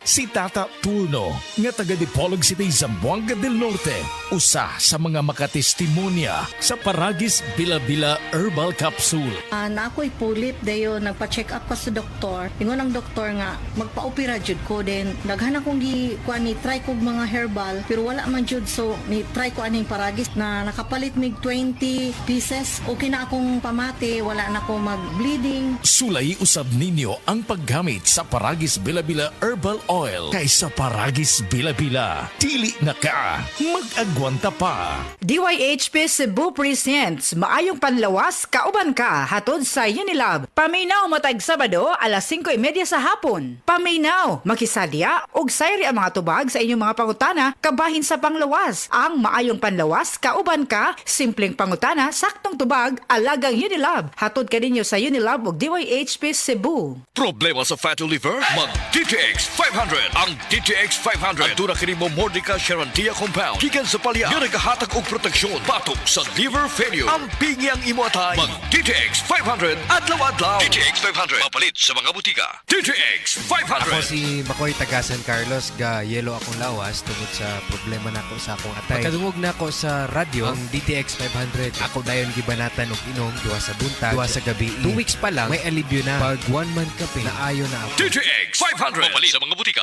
Si Tata Turno, nga taga Dipolog City, Zamboanga del Norte, usa sa mga makatestimonya sa Paragis Bila-Bila Herbal Capsule. Na ako'y pulit dayo nagpa-check up pa sa doktor. Ingon ang doktor nga magpa-opera jud ko din. Daghan akong ni try kog mga herbal pero wala man jud, so ni try ko aning Paragis na nakapalit mig 20 pieces. Okay na akong pamati, wala na ako mag-bleeding. Sulay usab ninyo ang paggamit sa Paragis Bila-Bila Herbal Oil kaysa Paragis Bila-Bila. Dili na ka, mag-agwanta pa. DYHP Cebu presents Maayong Panlawas, Kauban Ka, hatod sa Unilab. Paminaw matag Sabado, alas 5:30 sa hapon. Paminaw, makisadya, og sayri ang mga tubag sa inyong mga pangutana, kabahin sa panglawas. Ang Maayong Panlawas, Kauban Ka, simpleng pangutana, saktong tubag, alagang Unilab. Hatod ka ninyo sa Unilab og DYHP Cebu. Problema sa fatty liver? Mag DTX 500. Ang DTX 500 aduna kini mo Mordica Sharantia compound gikan sa palya nga nagahatag og proteksyon batok sa liver failure. Ang pingi ang imo atay. Mag DTX 500 adlaw-adlaw. DTX 500 mapalit sa mga butika. DTX 500. Ako si Makoy taga San Carlos, ga yelo akong lawas tungod sa problema nako sa akong atay. Pagkadungog nako sa radyo ang DTX 500. Ako dayon gibanatan og inom duwa sa buntag, duwa sa gabi. 2 weeks pa lang may alibyo na. Pag 1 month kape na ayo na ako. DTX 500 mapalit sa mga butika.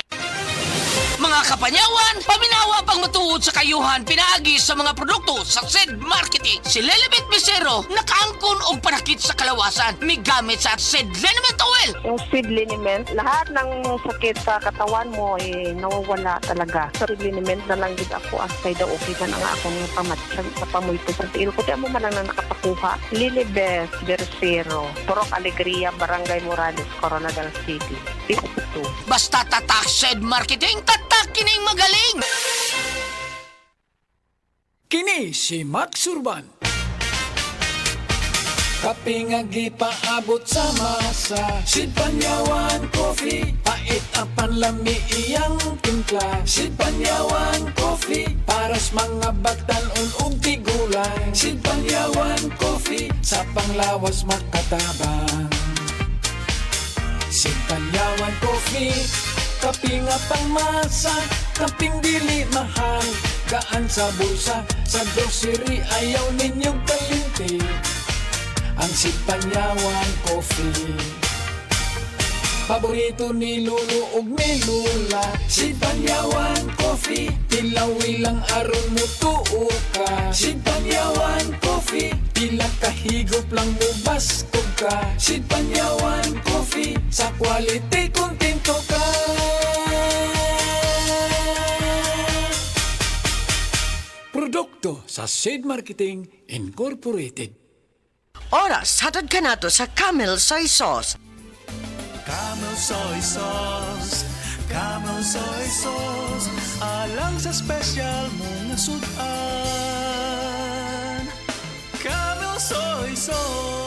Mga kapanyawan, paminawa pang matuod sa kayuhan pinaagi sa mga produkto sa SED Marketing. Si Lelibet Misero nakaangkon og panakit sa kalawasan. May gamit sa SED Liniment Oil. Yung seed liniment, lahat ng sakit sa katawan mo nawawala talaga. Sa seed liniment na lang gid ako asay daw okay man ang akong pamatsag sa pamulto sa tiil ko. Di mo man lang na nakapakuha. Lilibet Versiro, Purok Alegria, Barangay Morales, Coronadal City. Pisto. Basta tatak SED Marketing, tatak kining magaling. Kini si Max Urban. Kape nga gipaabot sa masa, Sid Panyawan Coffee, pait ang panlami iyang timpla. Sid Panyawan Coffee, paras mga batanon ug tigulang. Sid Panyawan Coffee, sa panglawas makatabang. Sid Panyawan Coffee, kape nga pangmasa, kaping dili mahal, gaan sa bulsa, sa grocery ayaw ninyong kalinti. Ang Sid Panyawan Coffee, paborito ni Lolo ug ni Lula. Sid Panyawan Coffee, tilawi lang aron mo tuo ka. Sid Panyawan Coffee, pila kahigop lang mo baskog ka. Sid Panyawan Coffee, sa quality kontento ka. Produkto sa Sid Marketing Incorporated. Oras, hatod ka nato sa Camel Soy Sauce. Camel Soy Sauce, Camel Soy Sauce, alang sa special mong nasudan. Camel Soy Sauce.